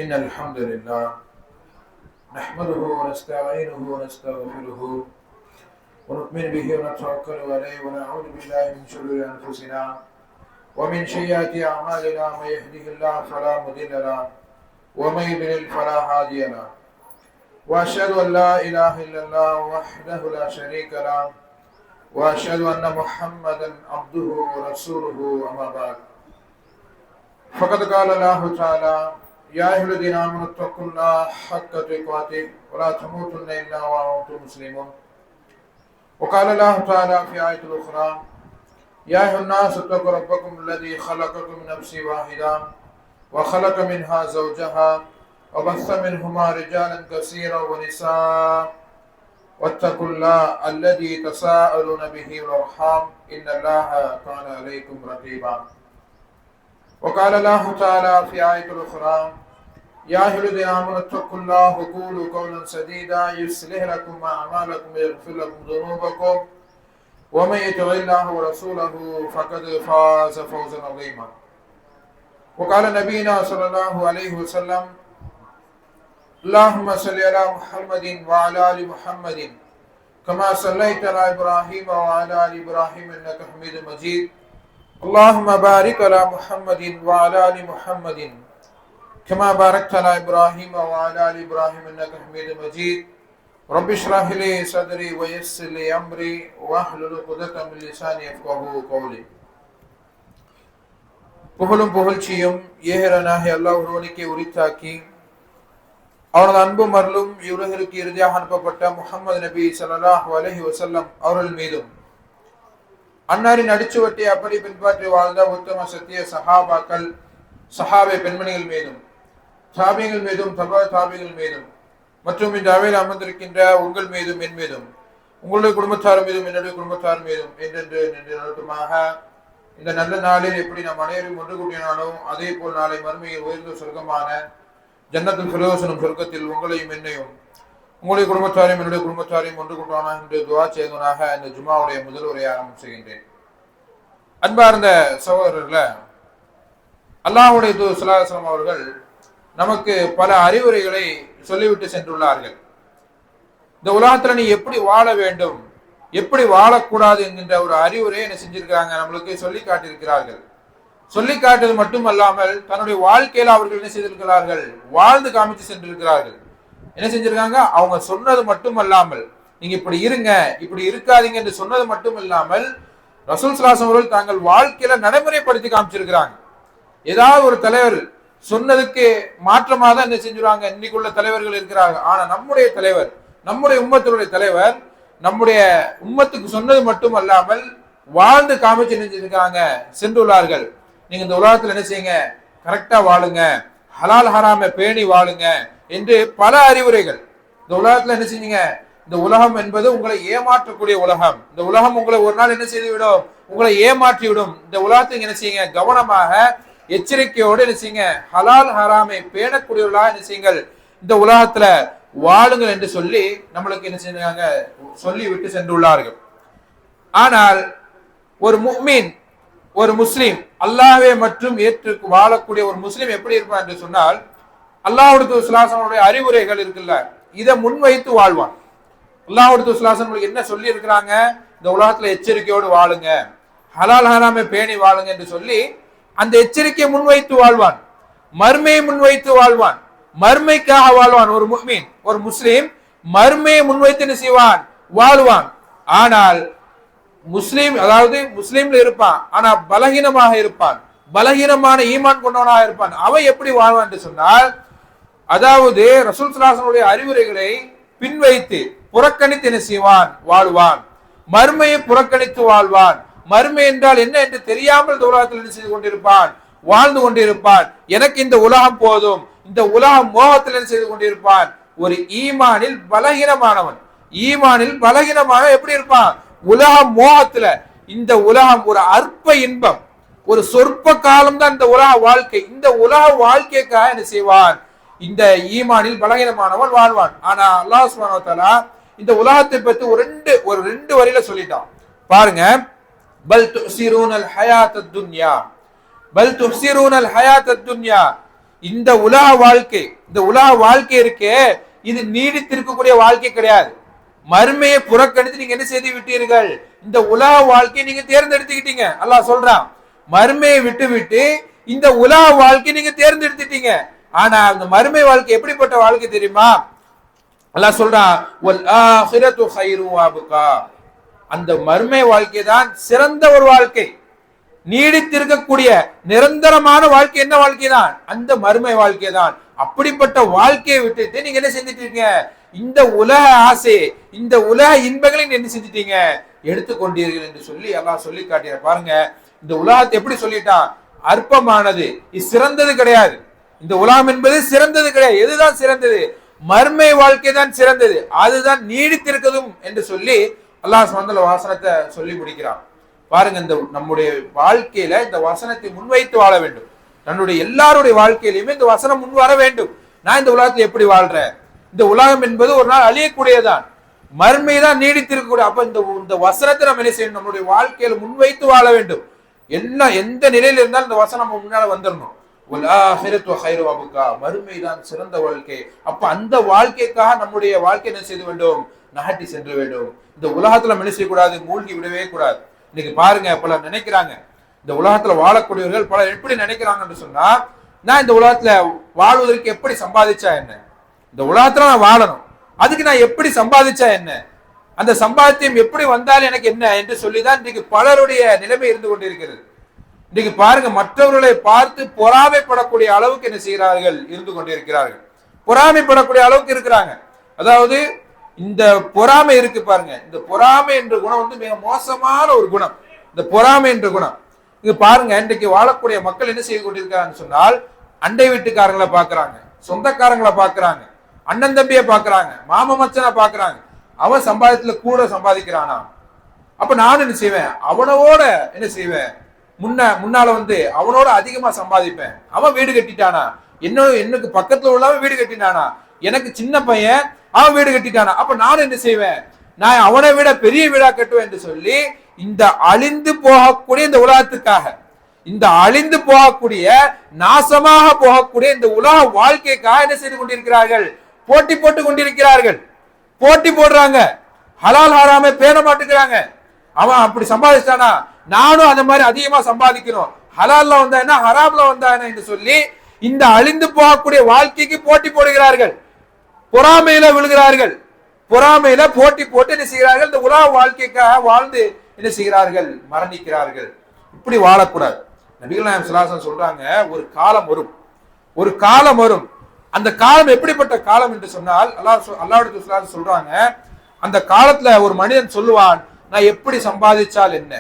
إن الحمد لله نحمده ونستعينه ونستغفره ونؤمن به ونتوكل عليه ونعوذ بالله من شرور أنفسنا ومن سيئات أعمالنا. من يهده الله فلا مضل له ومن يضلل فلا هادي له. وأشهد أن لا إله إلا الله وحده لا شريك له وأشهد أن محمدا عبده ورسوله. أما بعد فقد قال الله تعالى: يا أيها الذين آمنوا اتقوا الله حق تقاته ولا تموتن إلا وأنتم مسلمون. وقال الله تعالى في آية أخرى: يا أيها الناس اتقوا ربكم الذي خلقكم من نفس واحدة وخلق منها زوجها وبث منهما رجالا كثيرا ونساء واتقوا الله الذي تساءلون به والأرحام إن الله كان عليكم رقيبا. وقال الله تعالى في آية أخرى: يا أيها الذين آمنوا اتقوا الله وقولوا قولا سديدا يصلح لكم أعمالكم ويغفر لكم ذنوبكم ومن يطع الله ورسوله فقد فاز فوزا عظيما. وقال نبينا صلى الله عليه وسلم: اللهم صل على محمد وعلى آل محمد كما صليت على إبراهيم وعلى آل إبراهيم إنك حميد مجيد. اللهم بارك على محمد وعلى آل محمد كما باركت على إبراهيم وعلى آل إبراهيم إنك حميد مجيد. رب اشرح لي صدري ويسر لي أمري واحلل عقدة من لساني يفقهوا قولي. புகழும் புகழ்ச்சியும் ஏகரனாகிய அல்லாஹ் ஒருவனுக்கே உரித்தாக்கி அவனது அன்பும் அருளும் இவ்வுலகிற்கு இறுதியாக அனுப்பப்பட்ட முஹம்மது நபி ஸல்லல்லாஹு அலைஹி வஸல்லம் அவர்கள் மீதும் அன்னாரின் அடிச்சுவட்டை அப்படி பின்பற்றி வாழ்ந்த உத்தம சத்திய சஹாபாக்கள் சஹாபே பெண்மணிகள் மீதும் தாபிகள் மீதும் தபா தாபிகள் மீதும் மற்றும் இந்த அவையில் அமர்ந்திருக்கின்ற உங்கள் மீதும் என் மீதும் உங்களுடைய குடும்பத்தார் மீதும் என்னுடைய குடும்பத்தார் மீதும் என்றென்று நிறுத்தமாக இந்த நல்ல நாளில் எப்படி நாம் அனைவரும் ஒன்று கூட்டினாலும் அதே போல் நாளை மறுமையில் உயர்ந்த சொர்க்கமான ஜன்னத்துல் ஃபிர்தௌஸ் சொர்க்கத்தில் உங்களையும் என்னையும் உங்களுடைய குடும்பத்தாரையும் என்னுடைய குடும்பத்தாரையும் ஒன்று கூட்டுவானா என்று துவா செய்வனாக இந்த ஜும்மாவுடைய முதல் உரையை ஆரம்பம் செய்கின்றேன். அன்பார்ந்த சகோதரர்களே, அல்லாஹ்வுடைய தூதர் ஸல்லல்லாஹு அலைஹி வஸல்லம் அவர்கள் நமக்கு பல அறிவுரைகளை சொல்லிவிட்டு சென்றுள்ளார்கள். இந்த உலகத்துல நீ எப்படி வாழ வேண்டும், எப்படி வாழக்கூடாது என்கின்ற ஒரு அறிவுரையை என்ன செஞ்சிருக்கிறாங்க, நம்மளுக்கு சொல்லி காட்டியிருக்கிறார்கள். சொல்லி காட்டுவது மட்டுமல்லாமல் தன்னுடைய வாழ்க்கையில அவர்கள் என்ன செய்திருக்கிறார்கள், வாழ்ந்து காமிச்சு சென்றிருக்கிறார்கள். என்ன செஞ்சிருக்காங்க, அவங்க சொன்னது மட்டுமல்லாமல் நீங்க இப்படி இருங்க இப்படி இருக்காதீங்க என்று சொன்னது மட்டும் இல்லாமல் ரசூல் ஸல்லல்லாஹு அலைஹி வஸல்லம் அவர்கள் தாங்கள் வாழ்க்கையில நடைமுறைப்படுத்தி காமிச்சிருக்கிறாங்க. ஏதாவது ஒரு தலைவர் சொன்னதுக்கு மாற்றமா தான் என்ன செஞ்சுருவாங்க இன்னைக்குள்ள தலைவர்கள் இருக்கிறாங்க. ஆனா நம்முடைய தலைவர், நம்முடைய உம்மத்துடைய தலைவர் நம்முடைய உம்மத்துக்கு சொன்னது மட்டும் அல்லாமல் வாழ்ந்து காமிச்சு நினைச்சிருக்காங்க சென்றுள்ளார்கள். நீங்க இந்த உலகத்துல என்ன செய்யுங்க, கரெக்டா வாழுங்க, ஹலால் ஹராமை பேணி வாழுங்க என்று பல அறிவுரைகள். இந்த உலகத்துல என்ன செஞ்சீங்க, இந்த உலகம் என்பது உங்களை ஏமாற்றக்கூடிய உலகம். இந்த உலகம் உங்களை ஒரு நாள் என்ன செய்து விடும், உங்களை ஏமாற்றி விடும். இந்த உலகத்துக்கு என்ன செய்யுங்க, கவனமாக எச்சரிக்கையோடு என்ன செய்யுங்க, ஹலால் ஹராமை பேணக்கூடியவர்களா என்ன செய்யுங்கள், இந்த உலகத்துல வாழுங்கள் என்று சொல்லி நம்மளுக்கு என்ன செஞ்சாங்க, சொல்லி விட்டு சென்றுள்ளார்கள். ஆனால் ஒரு முஃமின், ஒரு முஸ்லிம், அல்லாஹ்வை மற்றும் ஏற்று வாழக்கூடிய ஒரு முஸ்லிம் எப்படி இருப்பான் என்று சொன்னால், அல்லாஹ்வுடைய தூதர் ஸல்லல்லாஹு அலைஹி வஸல்லம் அறிவுரைகள் இருக்குல்ல, இதை முன்வைத்து வாழ்வான். அல்லாஹ்வுடைய தூதர் ஸல்லல்லாஹு அலைஹி வஸல்லம் என்ன சொல்லி இருக்கிறாங்க, இந்த உலகத்துல எச்சரிக்கையோடு வாழுங்க, ஹலால் ஹராமை பேணி வாழுங்க என்று சொல்லி அந்த எச்சரிக்கையை முன்வைத்து வாழ்வான். மர்மையை முன்வைத்து வாழ்வான், மர்மைக்காக வாழ்வான். ஒரு முஃமின், ஒரு முஸ்லிம் மர்மையை முன்வைத்து என்ன செய்வான், வாழ்வான். ஆனால் முஸ்லிம், அதாவது முஸ்லிம்ல இருப்பான், ஆனா பலகீனமாக இருப்பான், பலகீனமான ஈமான் கொண்டவனாக இருப்பான். அவன் எப்படி வாழ்வான் என்று சொன்னால், அதாவது ரசூல் ஸல்லல்லாஹு அலைஹி வஸல்லம் அறிவுரைகளை பின்வைத்து புறக்கணித்து என்ன செய்வான், வாழ்வான். மர்மையை புறக்கணித்து வாழ்வான். மர்மை என்றால் என்ன என்று தெரியாமல் இந்த உலகத்தில் என்ன செய்து கொண்டிருப்பான், வாழ்ந்து கொண்டிருப்பான். எனக்கு இந்த உலகம் போதும், இந்த உலகம் மோகத்தில் என்ன செய்து கொண்டிருப்பான். ஒரு ஈமானில் பலகீனமானவன், ஈமானில் பலகீனமான எப்படி இருப்பான், உலக மோகத்துல. இந்த உலகம் ஒரு அற்ப இன்பம், ஒரு சொற்ப காலம் தான் இந்த உலக வாழ்க்கை. இந்த உலக வாழ்க்கைக்காக என்ன செய்வான், இந்த ஈமானில் பலகீனமானவன் வாழ்வான். ஆனா அல்லாஹ் சுப்ஹானஹு வ தஆலா இந்த உலகத்தை பத்தி ஒரு ரெண்டு வரியில சொல்லிட்டான் பாருங்க. பல் துஸிரூனல் ஹயாத்தத் துன்யா, பல் துஹ்சிரூனல் ஹயாத்தத் துன்யா, இந்த உலக வாழ்க்கை, இந்த உலக வாழ்க்கை இருக்கே, இது நீடித்திருக்கக்கூடிய வாழ்க்கை கிடையாது. மறுமையை புறக்கணித்து நீங்க என்ன செய்து விட்டீர்கள்? இந்த உலக வாழ்க்கையை நீங்க தேர்ந்தெடுத்துக்கிட்டீங்க. அல்லாஹ் சொல்றான், மறுமையை விட்டு விட்டு இந்த உலக வாழ்க்கை நீங்க தேர்ந்தெடுத்துட்டீங்க. ஆனா அந்த மறுமை வாழ்க்கை எப்படிப்பட்ட வாழ்க்கை தெரியுமா? அல்லாஹ் சொல்றான், வல் ஆகிரத்து கைரு வஅப்கா. அந்த மறுமை வாழ்க்கை தான் சிறந்த ஒரு வாழ்க்கை, நீடித்திருக்கக்கூடிய நிரந்தரமான வாழ்க்கை. என்ன வாழ்க்கை தான்? அந்த மறுமை வாழ்க்கை தான். அப்படிப்பட்ட வாழ்க்கையை விட்டுட்டு நீங்க என்ன செஞ்சிட்டீங்க? இந்த உலக ஆசை, இந்த உலக இன்பங்களை என்ன செஞ்சிட்டீங்க? எடுத்துக்கொண்டீர்கள் என்று சொல்லி அல்லாஹ் சொல்லி காட்டிய பாருங்க. இந்த உலகத்தை எப்படி சொல்லிட்டான்? அற்பமானது, இது சிறந்தது கிடையாது. இந்த உலகம் என்பது சிறந்தது கிடையாது. எதுதான் சிறந்தது? மறுமை வாழ்க்கை தான் சிறந்தது, அதுதான் நீடித்திருக்கதும் என்று சொல்லி அல்லாஹ் சுப்ஹானஹு வசனத்தை சொல்லி முடிக்கிறான். பாருங்க, இந்த நம்முடைய வாழ்க்கையில இந்த வசனத்தை முன்வைத்து வாழ வேண்டும். நம்முடைய எல்லாருடைய வாழ்க்கையிலுமே இந்த வசனம் முன் வர வேண்டும். நான் இந்த உலகத்துல எப்படி வாழ்றேன்? இந்த உலகம் என்பது ஒரு நாள் அழியக்கூடியதான், மறுமைதான் நீடித்திருக்கக்கூடிய. அப்ப இந்த வசனத்தை நம்ம என்ன செய்யணும்? நம்முடைய வாழ்க்கையில முன்வைத்து வாழ வேண்டும். எந்த நிலையில இருந்தாலும் இந்த வசனம் முன்னால வந்துடணும். மறுமைதான் சிறந்த வாழ்க்கை. அப்ப அந்த வாழ்க்கைக்காக நம்முடைய வாழ்க்கை என்ன செய்ய வேண்டும்? நகட்டி சென்று வேண்டும். இந்த உலகத்துல என்ன செய்யக்கூடாது? மூழ்கி விடவே கூடாது. இன்னைக்கு பாருங்க, பலர் நினைக்கிறாங்க, இந்த உலகத்துல வாழக்கூடியவர்கள் பலர் எப்படி நினைக்கிறாங்கன்னு சொன்னா, நான் இந்த உலகத்துல வாழ்வதற்கு எப்படி சம்பாதிச்சா என்ன? இந்த உலகத்துல நான் வாழணும், அதுக்கு நான் எப்படி சம்பாதிச்சா என்ன? அந்த சம்பாத்தியம் எப்படி வந்தாலும் எனக்கு என்ன என்று சொல்லிதான் இன்றைக்கு பலருடைய நிலைமை இருந்து கொண்டிருக்கிறது. இன்னைக்கு பாருங்க, மற்றவர்களை பார்த்து பொறாமைப்படக்கூடிய அளவுக்கு என்ன செய்கிறார்கள்? இருந்து கொண்டிருக்கிறார்கள். பொறாமைப்படக்கூடிய அளவுக்கு இருக்கிறாங்க. அதாவது இந்த பொறாமை இருக்கு பாருங்க, இந்த பொறாமை என்ற குணம் வந்து மிக மோசமான ஒரு குணம். இந்த பொறாமை என்ற குணம் இங்க பாருங்க, இன்றைக்கு வாழக்கூடிய மக்கள் என்ன செய்து கொண்டிருக்காங்கன்னு சொன்னால், அண்டை வீட்டுக்காரங்களை பாக்குறாங்க, சொந்தக்காரங்களை பாக்குறாங்க, அண்ணன் தம்பியை பாக்குறாங்க, மாம மச்சனை பாக்குறாங்க. அவன் சம்பாதித்துல கூட சம்பாதிக்கிறானா, அப்ப நானும் என்ன செய்வேன்? அவனோட என்ன செய்வேன்? முன்னால வந்து அவனோட அதிகமா சம்பாதிப்பேன். அவன் வீடு கட்டிட்டானா, எனக்கு பக்கத்துல உள்ளவன் வீடு கட்டினானா, எனக்கு சின்ன பையன் அவன் வீடு கட்டிட்டானா, அப்ப நானும் என்ன செய்வேன்? நான் அவனை விட பெரிய வீடா கட்டுவேன் என்று சொல்லி இந்த அழிந்து போகக்கூடிய இந்த உலகத்துக்காக, இந்த அழிந்து போகக்கூடிய நாசமாக போகக்கூடிய இந்த உலக வாழ்க்கைக்காக என்ன செய்து கொண்டிருக்கிறார்கள்? போட்டி போட்டு கொண்டிருக்கிறார்கள். போட்டி போடுறாங்க, ஹலால் ஹராமை பேண மாட்டுக்கிறாங்க. அவன் அப்படி சம்பாதிச்சானா, நானும் அந்த மாதிரி அதிகமா சம்பாதிக்கணும், ஹலால்ல வந்தா என்ன ஹராம்ல வந்தா என்ன என்று சொல்லி இந்த அழிந்து போகக்கூடிய வாழ்க்கைக்கு போட்டி போடுகிறார்கள். பொறாமையில விழுகிறார்கள், பொறாமையில போட்டி போட்டு என்ன செய்கிறார்கள்? இந்த உலக வாழ்க்கைக்காக வாழ்ந்து என்ன செய்கிறார்கள்? மரணிக்கிறார்கள். இப்படி வாழக்கூடாது. நபிகள் நாயகம் ஸல்லல்லாஹு அலைஹி வஸல்லம் சொல்றாங்க, ஒரு காலம் வரும், ஒரு காலம் வரும். அந்த காலம் எப்படிப்பட்ட காலம் என்று சொன்னால், அல்லாஹ்வுடைய சொல்றாங்க, அந்த காலத்துல ஒரு மனிதன் சொல்லுவான், நான் எப்படி சம்பாதிச்சால் என்ன,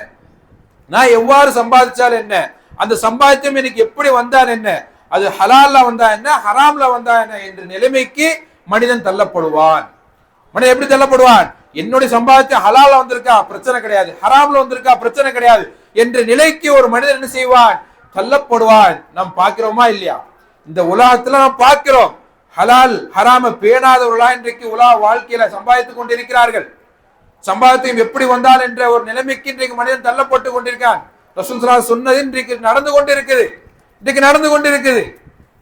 நான் எவ்வாறு சம்பாதிச்சால் என்ன, அந்த சம்பாதித்தம் எனக்கு எப்படி வந்தால் என்ன, அது ஹலால்ல வந்தா என்ன ஹராம்ல வந்தா என்ன என்ற நிலைமைக்கு மனிதன் தள்ளப்படுவான். மனிதன் எப்படி தள்ளப்படுவான்? என்னுடைய சம்பாதித்தம் ஹலால்ல வந்திருக்கா பிரச்சனை கிடையாது, ஹராம்ல வந்திருக்கா பிரச்சனை கிடையாது என்ற நிலைக்கு ஒரு மனிதன் என்ன செய்வான்? தள்ளப்படுவான். நாம் பார்க்கிறோமா இல்லையா? இந்த உலகத்துல நாம் பார்க்கிறோம், ஹலால் ஹராம பேணாதவர்களா இன்றைக்கு உலக வாழ்க்கையில சம்பாதித்துக் கொண்டிருக்கிறார்கள். சம்பாதித்தம் எப்படி வந்தால் என்ற ஒரு நிலைமைக்கு இன்றைக்கு மனிதன் தள்ளப்பட்டு கொண்டிருக்கான். ரசூல் ஸல்லல்லாஹு அலைஹி வஸல்லம் சொன்னது இன்றைக்கு நடந்து கொண்டிருக்குது, இன்றைக்கு நடந்து கொண்டிருக்குது.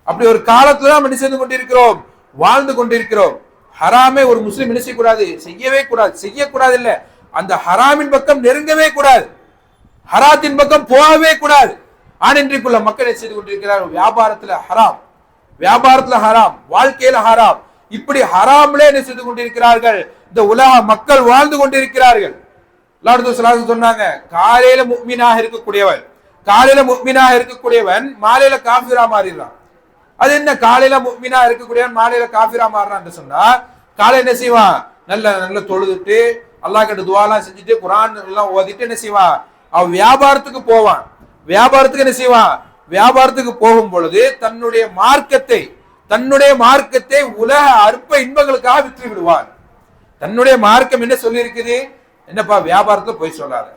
அப்படி ஒரு காலத்துல நாம் என்ன செய்து கொண்டிருக்கிறோம்? வாழ்ந்து கொண்டிருக்கிறோம். ஹராமே ஒரு முஸ்லிம் என்ன செய்யக்கூடாது? செய்யவே கூடாது. செய்யக்கூடாது இல்ல, அந்த ஹராமின் பக்கம் நெருங்கவே கூடாது, ஹராத்தின் பக்கம் போகவே கூடாது. ஆனா இன்றைக்குள்ள மக்கள் என்ன செய்து கொண்டிருக்கிறார்கள்? வியாபாரத்துல ஹராம், வியாபாரத்துல ஹராம், வாழ்க்கையில ஹராம், இப்படி ஹராம்ல என்ன செய்து கொண்டிருக்கிறார்கள்? இந்த உலக மக்கள் வாழ்ந்து கொண்டிருக்கிறார்கள். சொன்னாங்க, காலையில முஃமினாக இருக்கக்கூடியவன், காலையில முஃமினாக இருக்கக்கூடியவன் மாலையில காஃபிரா மாறிடுறான். அது என்ன? காலையில முஃமினா இருக்கக்கூடியவன் மாலையில காஃபிரா மாறுறான்னு சொன்னா, காலை என்ன செய்வான்? நல்ல தொழுதுட்டு அல்லாஹ் கிட்ட துஆலாம் செஞ்சுட்டு குர்ஆன் எல்லாம் ஓதிட்டு என்ன செய்வான்? அவன் வியாபாரத்துக்கு போவான். வியாபாரத்துக்கு என்ன செய்வான்? வியாபாரத்துக்கு போகும் பொழுது தன்னுடைய மார்க்கத்தை உலக அற்ப இன்பங்களுக்காக விற்று விடுவான். தன்னுடைய மார்க்கம் என்ன சொல்லி இருக்குது? என்னப்பா, வியாபாரத்துல போய் சொல்லாத,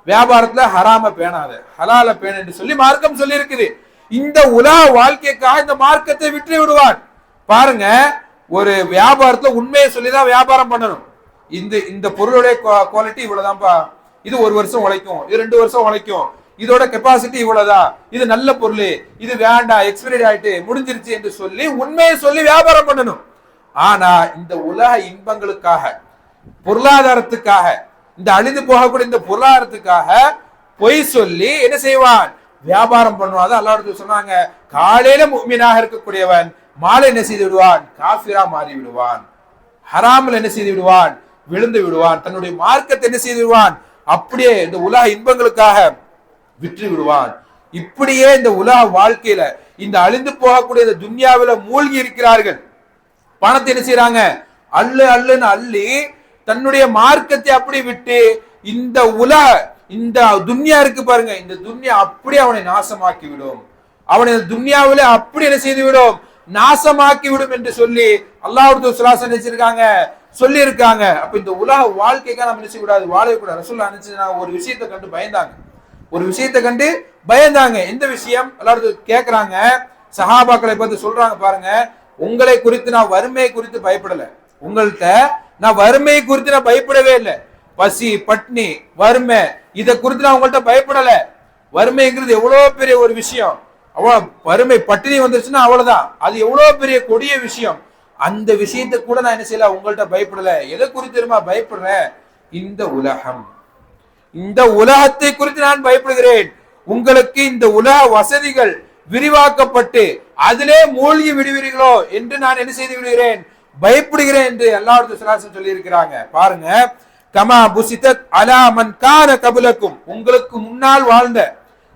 வியாபாரத்துல ஹராம பேணாத, ஹலால பேண என்று சொல்லி மார்க்கம் சொல்லி இருக்குது. இந்த உலக வாழ்க்கைக்காக இந்த மார்க்கத்தை விற்று விடுவான். பாருங்க, ஒரு வியாபாரத்துல உண்மையை சொல்லிதான் வியாபாரம் பண்ணணும். இந்த பொருளுடைய குவாலிட்டி இவ்வளவுதான்ப்பா, இது 1 வருஷம் உழைக்கும், இது 2 வருஷம் உழைக்கும், இதோட கெப்பாசிட்டி இவ்வளவுதான், இது நல்ல பொருள், இது வேண்டாம், எக்ஸ்பைரி ஆயிட்டு முடிஞ்சிருச்சு என்று சொல்லி உண்மையை சொல்லி வியாபாரம் பண்ணணும். ஆனா இந்த உலக இன்பங்களுக்காக, பொருளாதாரத்துக்காக, இந்த அழிந்து போகக்கூடிய இந்த பொருளாதாரத்துக்காக பொய் சொல்லி என்ன செய்வான்? வியாபாரம் பண்ணுவான். அல்லாஹ் சொன்னாங்க, காலையில முஃமினாக இருக்கக்கூடியவன் மாலை என்ன செய்து விடுவான்? காஃபிரா மாறி விடுவான். ஹராமில் என்ன செய்து விடுவான்? விழுந்து விடுவான். தன்னுடைய மார்க்கத்தை என்ன செய்து விடுவான்? அப்படியே இந்த உலக இன்பங்களுக்காக விற்று விடுவான். இப்படியே இந்த உலக வாழ்க்கையில இந்த அழிந்து போகக்கூடிய இந்த துன்யாவில மூழ்கி இருக்கிறார்கள். பணத்தை என்ன செய்யறாங்க? அள்ளுன்னு அள்ளி தன்னுடைய மார்க்கத்தை அப்படி விட்டு இந்த இந்த துன்யா இருக்கு பாருங்க, இந்த துன்யா அப்படியே அவனை நாசமாக்கி விடும். அவனை துன்யாவில அப்படி என்ன செய்து விடும்? நாசமாக்கி விடும் என்று சொல்லி அல்லாஹ் நினைச்சிருக்காங்க, சொல்லி இருக்காங்க. அப்ப இந்த உலக வாழ்க்கைக்காக நம்ம நினைச்சு கூடாது, வாழக்கூடாது. ரசூலுல்லாஹ் நினைச்சு ஒரு விஷயத்தை கண்டு பயந்தாங்க, ஒரு விஷயத்தை கண்டு பயந்தாங்க. எந்த விஷயம்? அல்லாஹ் கேட்கிறாங்க, சஹாபாக்களை பார்த்து சொல்றாங்க பாருங்க, உங்களை குறித்து நான் வறுமையை குறித்து பயப்படல, உங்கள்கிட்ட நான் வறுமையை குறித்து நான் பயப்படவே இல்லை. பசி பட்னி வறுமை இதை குறித்து நான் உங்கள்கிட்ட பயப்படல. வறுமைங்கிறது எவ்வளவு பெரிய ஒரு விஷயம், வறுமை பட்டினி வந்துருச்சுன்னா அவ்வளவுதான், அது எவ்வளவு பெரிய கொடிய விஷயம். அந்த விஷயத்தை கூட நான் என்ன செய்யல, உங்கள்கிட்ட பயப்படல. எதை குறித்து தெரியுமா பயப்படுறேன்? இந்த உலகம், இந்த உலகத்தை குறித்து நான் பயப்படுகிறேன். உங்களுக்கு இந்த உலக வசதிகள் விரிவாக்கப்பட்டு அதிலே மூழ்கி விடுவீர்களோ என்று நான் என்ன செய்து விடுகிறேன்? பயப்படுகிறேன் என்று அல்லாஹ் சொல்லி இருக்கிறாங்க. பாருங்க, கமா புசிதத் அலா மன் கான கபலக்கும், உங்களுக்கு முன்னால் வாழ்ந்த,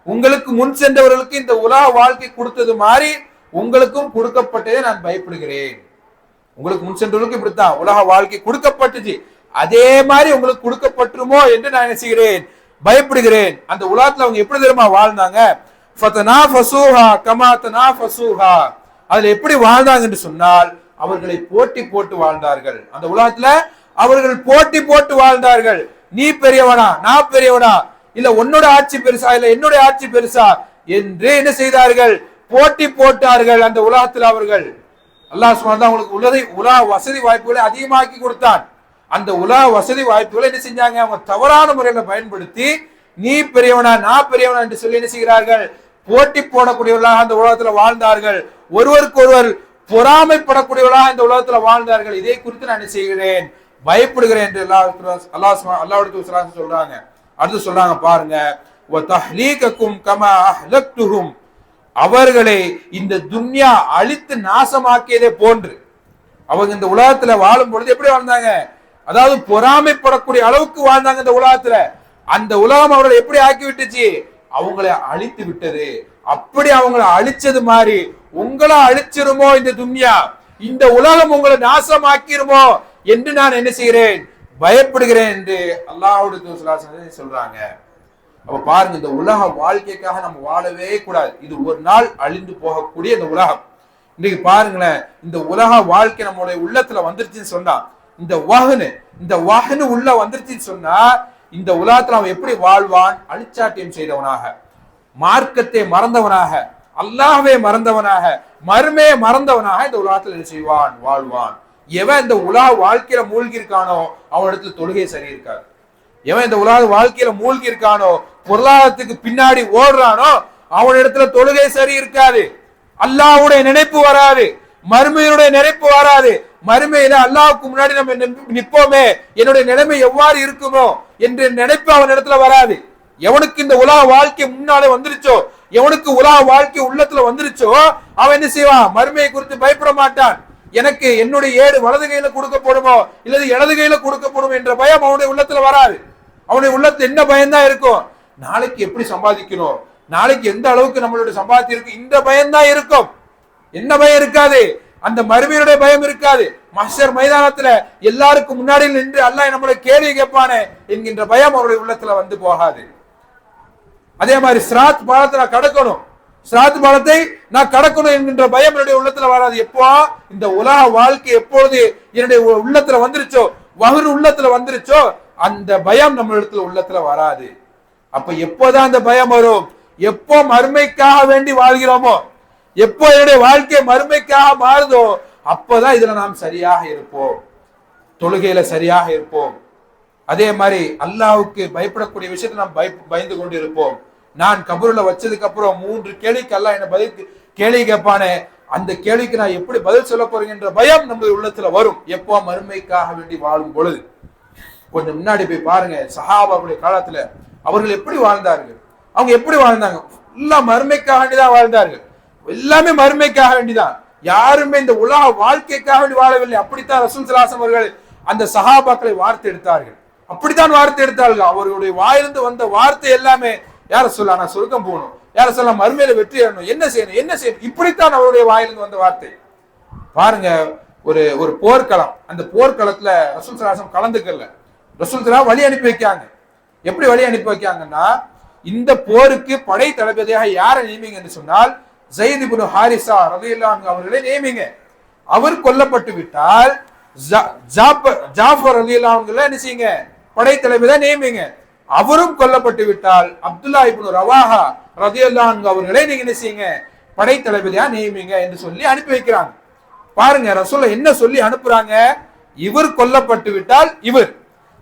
உங்களுக்கு முன் சென்றவர்களுக்கு இந்த உலக வாழ்க்கை கொடுத்தது மாதிரி உங்களுக்கும் கொடுக்கப்பட்டதே நான் பயப்படுகிறேன். உங்களுக்கு முன் சென்றவர்களுக்கு இப்படித்தான் உலக வாழ்க்கை கொடுக்கப்பட்டுச்சு, அதே மாதிரி உங்களுக்கு கொடுக்கப்பட்டுருமோ என்று நான் என்ன செய்கிறேன்? பயப்படுகிறேன். அந்த உலகத்துல அவங்க எப்படி தெரியுமா வாழ்ந்தாங்க? அதுல எப்படி வாழ்ந்தாங்க என்று சொன்னால், அவர்களை போட்டி போட்டு வாழ்ந்தார்கள். அந்த உலகத்துல அவர்கள் போட்டி போட்டு வாழ்ந்தார்கள். நீ பெரியவனா, நான் பெரியவனா, இல்ல உன்னோட ஆட்சி பெருசா, இல்ல என்னுடைய ஆட்சி பெருசா என்று என்ன செய்தார்கள்? போட்டி போட்டார்கள். அந்த உலகத்தில் அவர்கள், அல்லாஹ் சுப்ஹானஹு அவங்களுக்கு உலக வசதி வாய்ப்புகளை அதிகமாக்கி கொடுத்தான். அந்த உலக வசதி வாய்ப்புகளை என்ன செஞ்சாங்க? அவங்க தவறான முறையில பயன்படுத்தி நீ பெரியவனா நான் பெரியவனா என்று சொல்லி என்ன செய்கிறார்கள்? போட்டி போடக்கூடியவர்களாக அந்த உலகத்துல வாழ்ந்தார்கள். ஒருவருக்கு ஒருவர் பொறாமைப்படக்கூடியவர்களாக இந்த உலகத்துல வாழ்ந்தார்கள். இதை குறித்து நான் என்ன செய்கிறேன்? பயப்படுகிறேன் என்று அல்லாஹ் சொல்றாங்க. அடுத்து சொல்றாங்க பாருங்க, அவர்களை இந்த துன்யா அழித்து நாசமாக்கியதே போன்று. அவங்க இந்த உலகத்துல வாழும் பொழுது எப்படி வாழ்ந்தாங்க? அதாவது பொறாமைப்படக்கூடிய அளவுக்கு வாழ்ந்தாங்க இந்த உலகத்துல. அந்த உலகம் அவர்களை எப்படி ஆக்கி விட்டுச்சு? அவங்களை அழித்து விட்டது. அப்படி அவங்களை அழிச்சது மாதிரி உங்களை அழிச்சிருமோ இந்த துன்யா, இந்த உலகம் உங்களை நாசமாக்கிருமோ என்று நான் என்ன செய்கிறேன்? பயப்படுகிறேன் என்று அல்லாஹ்வுடைய சொல்றாங்க. அப்ப பாருங்க, இந்த உலக வாழ்க்கைக்காக நம்ம வாழவே கூடாது. இது ஒரு நாள் அழிந்து போகக்கூடிய இந்த உலகம். இன்னைக்கு பாருங்களேன், இந்த உலக வாழ்க்கை நம்மளுடைய உள்ளத்துல வந்துருச்சுன்னு சொன்னா, இந்த வஹனு உள்ள வந்துருச்சுன்னு சொன்னா, இந்த உலகத்துல அவன் எப்படி வாழ்வான்? அழிச்சாட்டியம் செய்தவனாக, மார்க்கத்தை மறந்தவனாக, அல்லாஹ்வை மறந்தவனாக, மறுமையை மறந்தவனாக இந்த உலகத்துல என்ன செய்வான்? வாழ்வான். எவன் இந்த உலக வாழ்க்கையில மூழ்கி இருக்கானோ அவனிடத்துல தொழுகை சரி இருக்காது. எவன் இந்த உலக வாழ்க்கையில மூழ்கி இருக்கானோ, பொருளாதாரத்துக்கு பின்னாடி ஓடுறானோ, அவனிடத்துல தொழுகை சரி இருக்காது. அல்லாஹ்வுடைய நினைப்பு வராது, மறுமையினுடைய நினைப்பு வராது. மறுமையில அல்லாஹ்வுக்கு முன்னாடி நம்ம நிப்போமே, என்னுடைய நிலைமை எவ்வாறு இருக்குமோ என்ற நினைப்பு அவன் இடத்துல வராது. எவனுக்கு இந்த உலக வாழ்க்கை முன்னாலே வந்துருச்சோ, எவனுக்கு உலக வாழ்க்கை உள்ளத்துல வந்துருச்சோ, அவன் என்ன செய்வான்? மறுமையை குறித்து பயப்பட மாட்டான். எனக்கு என்னுடைய ஏடு வலது கையில கொடுக்கப்படுமோ இல்லது இடது கையில கொடுக்கப்படும் என்ற பயம் அவனுடைய உள்ளத்துல வராது. அவனுடைய உள்ளத்துல என்ன பயம்தான் இருக்கும்? நாளைக்கு எப்படி சம்பாதிக்கணும், நாளைக்கு எந்த அளவுக்கு நம்மளுடைய சம்பாத்தி இருக்கு, இந்த பயம்தான் இருக்கும். என்ன பயம் இருக்காது? அந்த மறுமையுடைய பயம் இருக்காது. மஹ்ஷர் மைதானத்துல எல்லாருக்கும் முன்னாடி நின்று அல்லாஹ் நம்மளை கேள்வி கேட்பானே என்கின்ற பயம் அவருடைய உள்ளத்துல வந்து போகாது. அதே மாதிரி சிராத் பாலத்தை நான் கடக்கணும், சிராத் பாலத்தை நான் கடக்கணும் என்கின்ற பயம் என்னுடைய உள்ளத்துல வராது. எப்போ இந்த உலக வாழ்க்கை எப்பொழுது என்னுடைய உள்ளத்துல வந்துருச்சோ, வஹரு உள்ளத்துல வந்துருச்சோ, அந்த பயம் நம்ம இடத்துல உள்ளத்துல வராது. அப்ப எப்போதான் அந்த பயம் வரும்? எப்போ மறுமைக்காக வேண்டி வாழ்கிறோமோ, எப்போ என்னுடைய வாழ்க்கை மறுமைக்காக மாறுதோ, அப்பதான் இதுல நாம் சரியாக இருப்போம், தொழுகையில சரியாக இருப்போம். அதே மாதிரி அல்லாஹ்வுக்கு பயப்படக்கூடிய விஷயத்தை நாம் பயந்து கொண்டு இருப்போம். நான் கபூர்ல வச்சதுக்கு அப்புறம் 3 கேள்விக்கு அல்லாஹ் என்ன பதில் கேள்வி கேட்பானே, அந்த கேள்விக்கு நான் எப்படி பதில் சொல்ல போறேங்கிற பயம் நம்ம உள்ளத்துல வரும். எப்போ மறுமைக்காக வேண்டி வாழும் பொழுது. கொஞ்சம் முன்னாடி போய் பாருங்க, சஹாபாவுடைய காலத்துல அவர்கள் எப்படி வாழ்ந்தார்கள், அவங்க எப்படி வாழ்ந்தாங்க. எல்லாம் மறுமைக்காக வேண்டிதான் வாழ்ந்தார்கள், எல்லாமே மறுமைக்காக வேண்டிதான். யாருமே இந்த உலக வாழ்க்கைக்காக வேண்டி வாழவில்லை. அப்படித்தான் ரசூல் ஸல்லல்லாஹு அலைஹி வஸல்லம் அவர்கள் அந்த சஹாபாக்களை வார்த்தை எடுத்தார்கள். அப்படித்தான் வார்த்தை எடுத்தார்கள். அவர்களுடைய வாயிலிருந்து வந்த வார்த்தை எல்லாமே யார சொல்ல நான் சொர்க்கம் போகணும், யார சொல்ல மறுமையில வெற்றி அடையணும், என்ன செய்யணும் என்ன செய்யணும், இப்படித்தான் அவருடைய வாயிலிருந்து வந்த வார்த்தை. பாருங்க, ஒரு ஒரு போர்க்களம், அந்த போர்க்களத்துல ரசூல் ஸல்லல்லாஹு அலைஹி வஸல்லம் கலந்துக்கல. ரசூல் ஸல்லல்லாஹு வழி அனுப்பி வைக்காங்க. எப்படி வழி அனுப்பி வைக்காங்கன்னா, இந்த போருக்கு படை தளபதியாக யாரை நியமிங்க என்று சொன்னால் ஸைத் இப்னு ஹாரிஸா ரலியல்லாஹு அன்ஹு அவர்களை நியமிங்க. அவர் கொல்லப்பட்டு விட்டால் ஜாஃபர் ரலியல்லாஹு அன்ஹு என்ன செய்யுங்க, படை தளபதியா நியமிங்க. அவரும் கொல்லப்பட்டு விட்டால் அப்துல்லா இப்னு ரவாஹா ரலியல்லாஹு அன்ஹு அவர்களை நீங்க என்ன செய்யுங்க, படை தளபதியா நியமிங்க என்று சொல்லி அனுப்பி வைக்கிறாங்க. பாருங்க ரசூல் என்ன சொல்லி அனுப்புறாங்க, இவர் கொல்லப்பட்டு விட்டால் இவர்,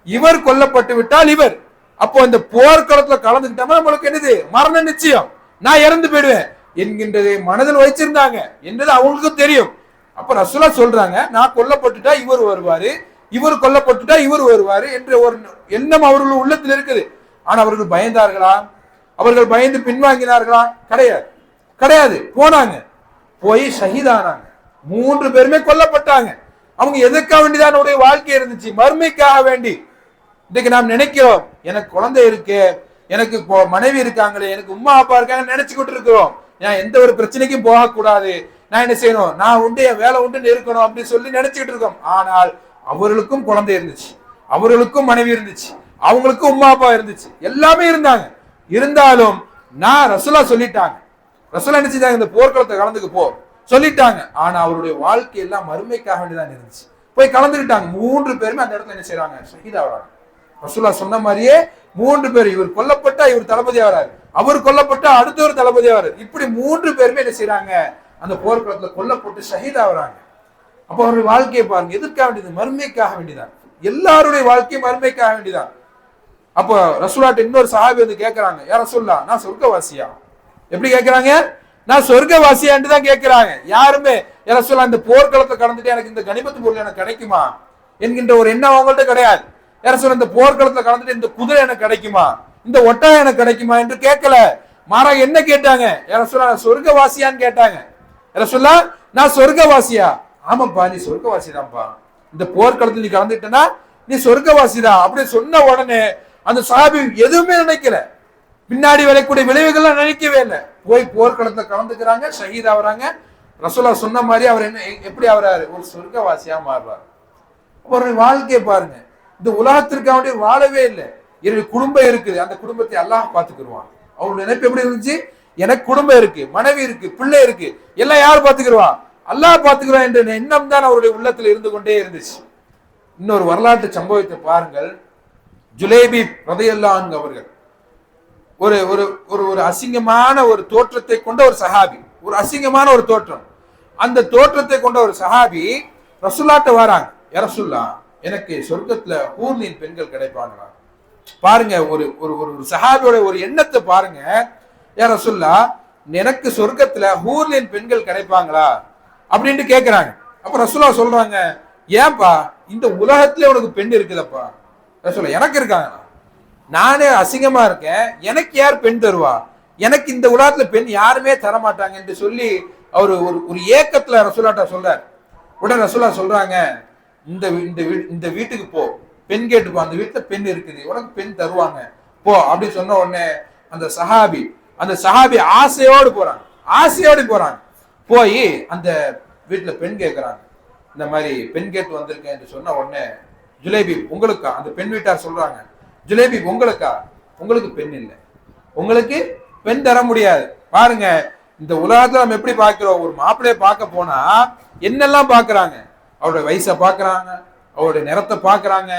இவர் கொல்லப்பட்டு விட்டால் இவர். அப்போ இந்த போர்க்களத்துல கலந்துக்கிட்டோம்னா நம்மளுக்கு என்னது, மரண நிச்சயம், நான் இறந்து போயிடுவேன் என்கின்றதை மனதில் வச்சிருந்தாங்க என்றது அவங்களுக்கும் தெரியும். அப்ப ரசூலா சொல்றாங்க, நான் கொல்லப்பட்டுட்டா இவர் வருவாரு, இவர் கொல்லப்பட்டுட்டா இவர் வருவாரு என்ற ஒரு எண்ணம் அவர்கள் உள்ளத்தில் இருக்குது. ஆனா அவர்கள் பயந்தார்களா, அவர்கள் பயந்து பின்வாங்கினார்களா? கிடையாது, கிடையாது. போனாங்க, போய் ஷஹீதானாங்க. 3 பேருமே கொல்லப்பட்டாங்க. அவங்க எதுக்காக வேண்டிதான் அவருடைய வாழ்க்கை இருந்துச்சு, மறுமைக்காக வேண்டி. இன்னைக்கு நாம் நினைக்கிறோம், எனக்கு குழந்தை இருக்கு, எனக்கு மனைவி இருக்காங்களே, எனக்கு உம்மா அப்பா இருக்காங்க நினைச்சுக்கிட்டு இருக்கிறோம். நான் எந்த ஒரு பிரச்சனைக்கும் போகக்கூடாது, நான் என்ன செய்யணும், நான் உண்டு என் வேலை உண்டு இருக்கணும் அப்படின்னு சொல்லி நினைச்சுக்கிட்டு இருக்கோம். ஆனால் அவர்களுக்கும் குழந்தை இருந்துச்சு, அவர்களுக்கும் மனைவி இருந்துச்சு, அவங்களுக்கும் உம்மா அப்பா இருந்துச்சு, எல்லாமே இருந்தாங்க. இருந்தாலும் நான் ரசூலா சொல்லிட்டாங்க, ரசூலா என்ன செஞ்சாங்க, இந்த போர்க்களத்தை கலந்துக்கு போ சொல்லிட்டாங்க. ஆனா அவருடைய வாழ்க்கை எல்லாம் மறுமைக்காக வேண்டிதான் இருந்துச்சு. போய் கலந்துக்கிட்டாங்க. 3 பேருமே அந்த இடத்துல என்ன செய்யறாங்க, ஷஹீதா வராங்க. ரசூலா சொன்ன மாதிரியே 3 பேர், இவர் கொல்லப்பட்டா இவர் தளபதியா வராரு, அவர் கொல்லப்பட்டா அடுத்த ஒரு தளபதியா வராரு. இப்படி 3 பேருமே என்ன செய்யறாங்க, அந்த போர்க்களத்துல கொல்லப்பட்டு ஷஹீதா வராங்க. அப்ப அவருடைய வாழ்க்கையை பாருங்க, எதற்காக வேண்டியது, மறுமைக்காக வேண்டிதான். எல்லாருடைய வாழ்க்கையும் மறுமைக்காக வேண்டிதான். அப்போ ரசூலாட்ட இன்னொரு சஹாபி வந்து கேட்கறாங்க, யார் ரசூல்லா, நான் சொர்க்கவாசியா? எப்படி கேட்கறாங்க, நான் சொர்க்கவாசியான்னு தான் கேட்கிறாங்க. யாருமே யார் ரசூல்லா இந்த போர்க்களத்தை கடந்துட்டு எனக்கு இந்த கனிமத்து பொருள் எனக்கு கிடைக்குமா என்கின்ற ஒரு எண்ணம் அவங்கள்ட்ட கிடையாது. யார சொல்ல, இந்த போர்க்களத்துல கலந்துட்டு இந்த குதிரை எனக்கு கிடைக்குமா, இந்த ஒட்டகம் எனக்கு கிடைக்குமா என்று கேட்கல. மாறா என்ன கேட்டாங்க, யார சொல்ல, சொர்க்கவாசியான்னு கேட்டாங்க. யார சொல்ல, நான் சொர்க்கவாசியா? ஆமாப்பா நீ சொர்க்கவாசி தான்ப்பா, இந்த போர்க்களத்துல நீ கலந்துட்டனா நீ சொர்க்கவாசிதான் அப்படின்னு சொன்ன உடனே அந்த சஹாபி எதுவுமே நினைக்கல, பின்னாடி வரக்கூடிய விளைவுகள்லாம் நினைக்கவே இல்லை. போய் போர்க்களத்துல கலந்துக்கிறாங்க, ஷஹீதா வராங்க. ரசூலா சொன்ன மாதிரி அவர் என்ன எப்படி ஆகிறாரு, ஒரு சொர்க்கவாசியா மாறுறாரு. அவருடைய வாழ்க்கையை பாருங்க, இந்த உலகத்திற்காக வாழவே இல்லை. என்னுடைய குடும்பம் இருக்குது, அந்த குடும்பத்தை அல்லாஹ் பார்த்துக்கிடுவான். அவருடைய நினைப்பு எப்படி இருந்துச்சு, எனக்கு குடும்பம் இருக்கு, மனைவி இருக்கு, பிள்ளை இருக்கு, எல்லாம் யார் பார்த்துக்கிடுவான், அல்லாஹ் பார்த்துக்கிறான் என்ற எண்ணம் தான் அவருடைய உள்ளத்தில் இருந்து கொண்டே இருந்துச்சு. இன்னொரு வரலாற்று சம்பவத்தை பாருங்கள். ஜுலைபீப் ரலியல்லாஹு அன்ஹு அவர்கள் ஒரு ஒரு ஒரு அசிங்கமான ஒரு தோற்றத்தை கொண்ட ஒரு சஹாபி, ஒரு அசிங்கமான ஒரு தோற்றம். அந்த தோற்றத்தை கொண்ட ஒரு சஹாபி ரசூலுல்லாஹ்ட்ட வராங்க, யா ரசூலுல்லாஹ் எனக்கு சொர்க்கத்துல ஹூர்லின் பெண்கள் கிடைப்பாங்களா? பாருங்க, ஒரு ஒரு ஒரு சஹாபியோட ஒரு எண்ணத்தை பாருங்க. யா ரசூலுல்லாஹ் எனக்கு சொர்க்கத்துல ஹூர்லின் பெண்கள் கிடைப்பாங்களா அப்படின்ட்டு கேட்கிறாங்க. அப்ப ரசூலுல்லாஹ் சொல்றாங்க, ஏன்பா இந்த உலகத்துல உனக்கு பெண் இருக்குதப்பா? ரசூலுல்லாஹ் எனக்கு இருக்காங்க, நானே அசிங்கமா இருக்கேன், எனக்கு யார் பெண் தருவா, எனக்கு இந்த உலகத்துல பெண் யாருமே தர மாட்டாங்க என்று சொல்லி அவரு ஒரு ஏக்கத்துல ரசூலுல்லாஹ்ட்ட சொல்றாரு. உடனே ரசூலுல்லாஹ் சொல்றாங்க, இந்த வீட்டுக்கு போ, பெண் கேட்டுப்போ, அந்த வீட்டுல பெண் இருக்குது, உனக்கு பெண் தருவாங்க போ அப்படின்னு சொன்ன உடனே அந்த சஹாபி ஆசையோடு போறாங்க. போய் அந்த வீட்டுல பெண் கேட்கிறாங்க, இந்த மாதிரி பெண் கேட்டு வந்திருக்கேன் என்று சொன்ன உடனே ஜுலைபி உங்களுக்கா, அந்த பெண் வீட்டார் சொல்றாங்க, ஜுலைபி உங்களுக்கா, உங்களுக்கு பெண் இல்லை, உங்களுக்கு பெண் தர முடியாது. பாருங்க, இந்த உலகத்துல நம்ம எப்படி பார்க்கிறோம், ஒரு மாப்பிள்ளைய பார்க்க போனா என்னெல்லாம் பாக்குறாங்க, அவருடைய வயசை பாக்குறாங்க, அவருடைய நிறத்தை பாக்குறாங்க,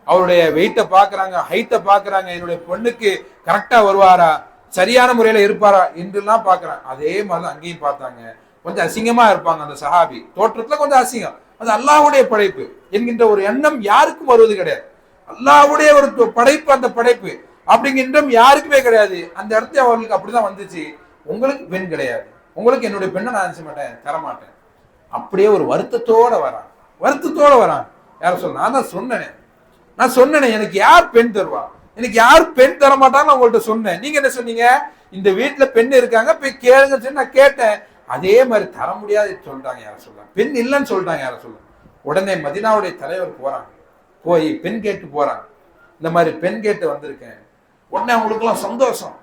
அவருடைய வெயிட்டை பாக்குறாங்க, ஹைட்டை பாக்குறாங்க, என்னுடைய பொண்ணுக்கு கரெக்டா வருவாரா, சரியான முறையில இருப்பாரா என்றெல்லாம் பாக்குறாங்க. அதே மாதிரிதான் அங்கேயும் பார்த்தாங்க. கொஞ்சம் அசிங்கமா இருப்பாங்க அந்த சஹாபி, தோற்றத்துல கொஞ்சம் அசிங்கம். அது அல்லாஹ்வுடைய படைப்பு என்கின்ற ஒரு எண்ணம் யாருக்கும் வருவது கிடையாது. அல்லாஹ்வுடைய ஒரு படைப்பு, அந்த படைப்பு அப்படிங்கிற யாருக்குமே கிடையாது. அந்த இடத்துல அவர்களுக்கு அப்படிதான் வந்துச்சு. உங்களுக்கு பெண் கிடையாது, உங்களுக்கு என்னுடைய பெண்ணை நான் நினைச்ச மாட்டேன், தரமாட்டேன். அப்படியே ஒரு வருத்தத்தோட வரான். யார சொல்ல, நான் சொன்னேன் எனக்கு யார் பெண் தருவா, எனக்கு யார் பெண் தர மாட்டான்னு உங்கள்கிட்ட சொன்னேன். நீங்க என்ன சொன்னீங்க, இந்த வீட்டுல பெண் இருக்காங்க போய் கேளுங்க சொல்லி நான் கேட்டேன். அதே மாதிரி தர முடியாது சொல்றாங்க. யார சொல்ல, பெண் இல்லைன்னு சொல்லிட்டாங்க. யார சொல்ல, உடனே மதீனாவுடைய தலைவர் போறாங்க, போய் பெண் கேட்டு போறாங்க. இந்த மாதிரி பெண் கேட்டு வந்திருக்கேன். உடனே அவங்களுக்கு எல்லாம் சந்தோஷம்.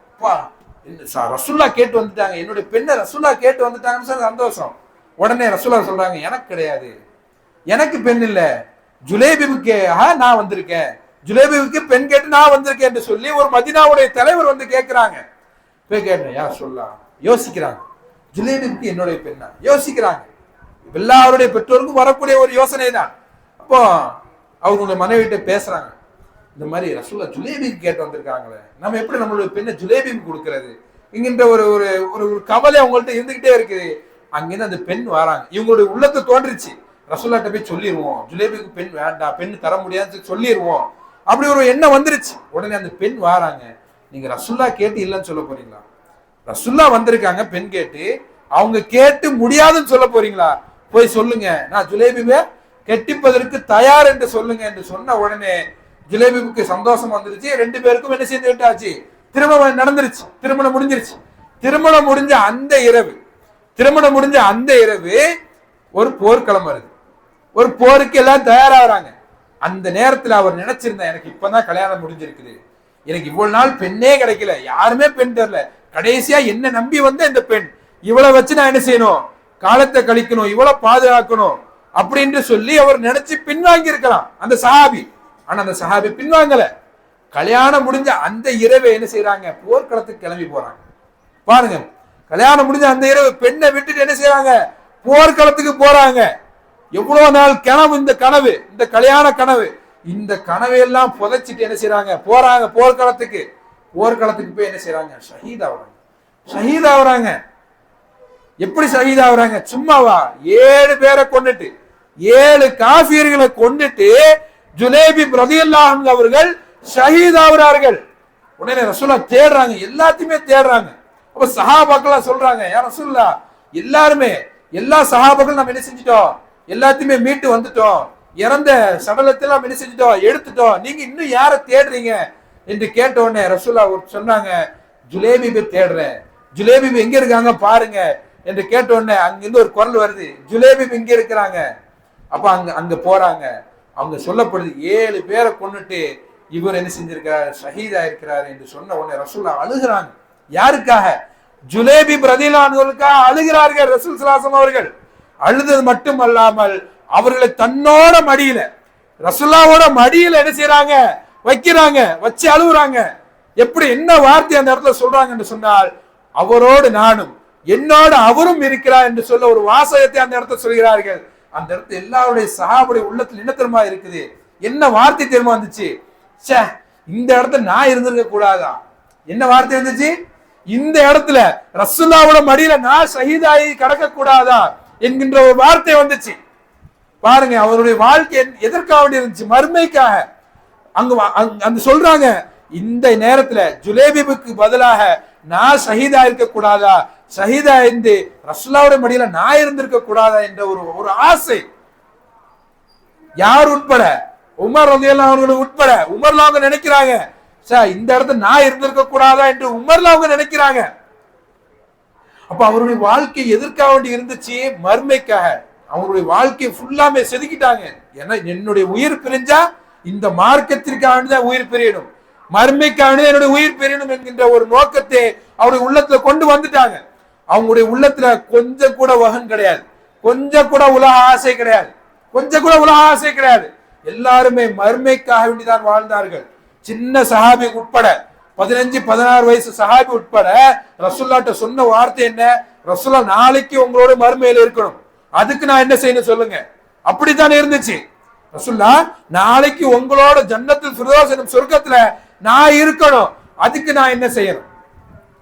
ரசூல்லா கேட்டு வந்துட்டாங்க, என்னுடைய பெண்ணை ரசூல்லா கேட்டு வந்துட்டாங்கன்னு சந்தோஷம். உடனே ரசூல்லா சொல்றாங்க, எனக்கு கிடையாது, எனக்கு பெண் இல்ல, ஜுலேபிபுக்கு நான் வந்திருக்கேன், ஜுலேபிபுக்கு பெண் கேட்டு நான் வந்திருக்கேன் என்று சொல்லி ஒரு மதீனாவுடைய தலைவர் வந்து கேட்கிறாங்க. போய் கேட்டேன், யார் சொல்லலாம், யோசிக்கிறாங்க, ஜுலேபிபுக்கு என்னுடைய பெண்ணா யோசிக்கிறாங்க. எல்லாருடைய பெற்றோருக்கும் வரக்கூடிய ஒரு யோசனை தான். அப்போ அவங்களுடைய மனைவிட்ட பேசுறாங்க, இந்த மாதிரி ரசூல்லா ஜுலேபிக்கு கேட்டு வந்திருக்காங்களே, நம்ம எப்படி நம்மளுடைய பெண்ணை ஜுலேபிக்கு கொடுக்கறது இங்கின்ற ஒரு ஒரு கவலை அவங்கள்ட்ட இருந்துகிட்டே இருக்குது. அங்கிருந்து அந்த பெண் வராங்க. இவங்களுடைய உள்ளத்தை தோன்றிச்சு, ரசூல்லாட்ட போய் சொல்லிடுவோம், ஜுலேபிக்கு பெண் வேண்டாம், பெண் தர முடியாதுன்னு சொல்லிடுவோம். அப்படி ஒரு எண்ணம் வந்துருச்சு. உடனே அந்த பெண் வராங்க, நீங்க ரசூல்லா கேட்டு இல்லைன்னு சொல்ல போறீங்களா, ரசூல்லா வந்திருக்காங்க பெண் கேட்டு, அவங்க கேட்டு முடியாதுன்னு சொல்ல போறீங்களா, போய் சொல்லுங்க, நான் ஜுலேபிபை கெட்டிப்பதற்கு தயார் என்று சொல்லுங்க என்று சொன்ன உடனே ஜுலேபிபுக்கு சந்தோஷம் வந்துருச்சு. ரெண்டு பேருக்கும் என்ன செய்து விட்டாச்சு, திருமணம் நடந்துருச்சு, திருமணம் முடிஞ்சிருச்சு. திருமணம் முடிஞ்ச அந்த இரவு ஒரு போர்க்களம் வருது. ஒரு போருக்கு எல்லாம் தயாராகிறாங்க. அந்த நேரத்தில் அவர் நினைச்சிருந்தா, எனக்கு இப்பதான் கல்யாணம் முடிஞ்சிருக்குது, எனக்கு இவ்வளவு நாள் பெண்ணே கிடைக்கல, யாருமே பெண் தரல, கடைசியா என்ன நம்பி வந்த இந்த பெண், இவ்வளவு வச்சு நான் என்ன செய்யணும், காலத்தை கழிக்கணும், இவ்வளவு பாதுகாக்கணும் அப்படின்னு சொல்லி அவர் நினைச்சு பின்வாங்கி இருக்கலாம் அந்த சஹாபி. ஆனா அந்த சஹாபி பின்வாங்கல. கல்யாணம் முடிஞ்ச அந்த இரவு என்ன செய்யறாங்க, போர்க்களத்துக்கு கிளம்பி போறாங்க. பாருங்க, கல்யாணம் முடிஞ்ச அந்த இரவு பெண்ணை விட்டுட்டு என்ன செய்யறாங்க, போர்க்களத்துக்கு போறாங்க. எவ்வளவு நாள் கனவு, இந்த கல்யாண கனவு, இந்த கனவையெல்லாம் புதைச்சிட்டு என்ன செய்யறாங்க, போறாங்க போர்க்களத்துக்கு. போய் என்ன செய்யறாங்க, ஷஹீதாவறாங்க. எப்படி ஷஹீதாவறாங்க, சும்மாவா, 7 பேரை கொண்டுட்டு, 7 காஃபியர்களை கொண்டுட்டு ஜுலேபிப் ரலியல்லாஹு அன்ஹு அவர்கள் ஷஹீதாவறார்கள். உடனே ரசூலா தேடுறாங்க, எல்லாத்தையுமே தேடுறாங்க. அப்ப சஹாபாக்கள் சொல்றாங்க, யா ரசூலுல்லா, எல்லா சஹாபாக்கள் நம்ம என்ன செஞ்சிட்டோம், எல்லாத்தையுமே மீட்டு வந்துட்டோம், இறந்த சடலத்தெல்லாம் என்ன செஞ்சிட்டோம், எடுத்துட்டோம், நீங்க இன்னும் யாரை தேடுறீங்க என்று கேட்ட உடனே ரசூலா சொன்னாங்க, ஜுலேபிபை தேடுறேன், ஜுலேபிபு எங்க இருக்காங்க பாருங்க என்று கேட்ட உடனே அங்கிருந்து ஒரு குரல் வருது, ஜுலேபிபு இங்க இருக்கிறாங்க. அப்ப அங்க போறாங்க. அவங்க சொல்லப்படுது, 7 பேரை கொண்டுட்டு இவர் என்ன செஞ்சிருக்கிறார், ஷஹீதா இருக்கிறார் என்று சொன்ன உடனே ரசூலா அழுகிறாங்க. யாருக்காக, ஜுலேபிப் ரலியல்லாஹு அன்ஹுவுக்காக அழுகிறார்கள் ரசூல் ஸல்லல்லாஹு அலைஹி வஸல்லம் அவர்கள். அழுதது மட்டுமல்லாமல் அவர்களை தன்னோட மடியில, ரசூலுல்லாஹ்வோட மடியில என்ன செய்யறாங்க, வைக்கிறாங்க, வச்சு அழுகுறாங்க. எப்படி, என்ன வார்த்தை அந்த இடத்துல சொல்றாங்க என்று சொன்னால், அவரோடு நானும், என்னோட அவரும் இருக்கிறார் என்று சொல்ல ஒரு வாசகத்தை அந்த இடத்துல சொல்கிறார்கள். அந்த இடத்துல எல்லாருடைய சஹாபுடைய உள்ளத்துல என்ன தெரியுமா இருக்குது, என்ன வார்த்தை தெரியுமா வந்துச்சு, இந்த இடத்துல நான் இருந்திருக்க கூடாதா, என்ன வார்த்தை இருந்துச்சு, இந்த இடத்துல ரசூலுல்லாஹ்வோட மடியில நான் ஷஹீதாகி கடக்க கூடாதா என்கின்ற ஒரு வார்த்தை வந்துச்சு. பாருங்க, அவருடைய வாழ்க்கை எதற்காக வேண்டி இருந்துச்சு, மறுமைக்காக. அங்க சொல்றாங்க, இந்த நேரத்துல ஜுலேபிபுக்கு பதிலாக நான் ஷஹீதா இருக்க கூடாதா, ஷஹீதா இருந்து ரசூலுல்லாஹ்வோட மடியில நான் இருந்திருக்க கூடாதா என்ற ஒரு ஆசை. யார் உட்பட, உமர் ரலியல்லாஹு அன்ஹு உட்பட, உமர்ல அவங்க நினைக்கிறாங்க, இந்த இடத்துல நான் இருந்திருக்க கூடாதா என்று உமர்ல அவங்க நினைக்கிறாங்க. அப்ப அவருடைய வாழ்க்கை எதற்காக வேண்டி இருந்துச்சு, மர்மைக்காக. அவருடைய வாழ்க்கையை ஃபுல்லாமே செதுக்கிட்டாங்க. ஏன்னா என்னுடைய உயிர் பிரிஞ்சா இந்த மார்க்கத்திற்காக தான் உயிர் பிரியணும், மர்மைக்காக என்னுடைய உயிர் பிரியணும் என்கின்ற ஒரு நோக்கத்தை அவருடைய உள்ளத்துல கொண்டு வந்துட்டாங்க. அவங்களுடைய உள்ளத்துல கொஞ்சம் கூட வகன் கிடையாது, கொஞ்சம் கூட உலக ஆசை கிடையாது, எல்லாருமே மர்மைக்காக வேண்டிதான் வாழ்ந்தார்கள். சின்ன சஹாபி உட்பட, 15-16 வயசு சஹாபி உட்பட ரசூலுல்லாஹ்ட்ட சொன்ன வார்த்தை என்ன, ரசூலுல்லாஹ் நாளைக்கு உங்களோட மர்மையில இருக்கணும், அதுக்கு நான் என்ன செய்யணும் சொல்லுங்க. அப்படித்தான் இருந்துச்சு. ரசூலுல்லாஹ் நாளைக்கு உங்களோட ஜன்னத்துல் ஃபிர்தௌஸ் எனும் சொர்க்கத்துல நான் இருக்கணும், அதுக்கு நான் என்ன செய்யணும்,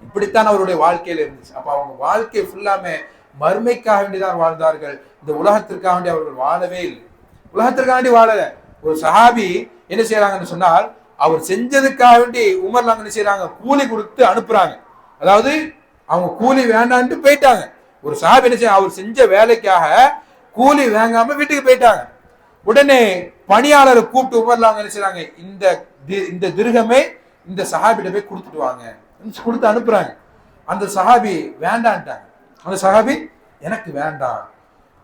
இப்படித்தான் அவருடைய வாழ்க்கையில இருந்துச்சு. அப்ப அவங்க வாழ்க்கை ஃபுல்லாமே மர்மைக்காக வேண்டிதான் வாழ்ந்தார்கள். இந்த உலகத்திற்காக வேண்டி அவர்கள் வாழவே இல்லை, உலகத்திற்காக வேண்டி வாழல. ஒரு சஹாபி என்ன செய்யறாங்கன்னு சொன்னால், அவர் செஞ்சதுக்காக வேண்டி உமர் என்ன செய்யறாங்க, கூலி கொடுத்து அனுப்புறாங்க. அதாவது அவங்க கூலி வேண்டான்ட்டு போயிட்டாங்க. ஒரு சஹாபி என்ன செய்ய, அவர் செஞ்ச வேலைக்காக கூலி வாங்காம வீட்டுக்கு போயிட்டாங்க. உடனே பணியாளரை கூப்பிட்டு உமர்லாம் என்ன செய்யறாங்க, இந்த திர்ஹமை இந்த சஹாபிட்ட போய் கொடுத்துட்டு வாங்க கொடுத்து அனுப்புறாங்க. அந்த சஹாபி வேண்டான்ட்டாங்க. அந்த சஹாபி, எனக்கு வேண்டாம்,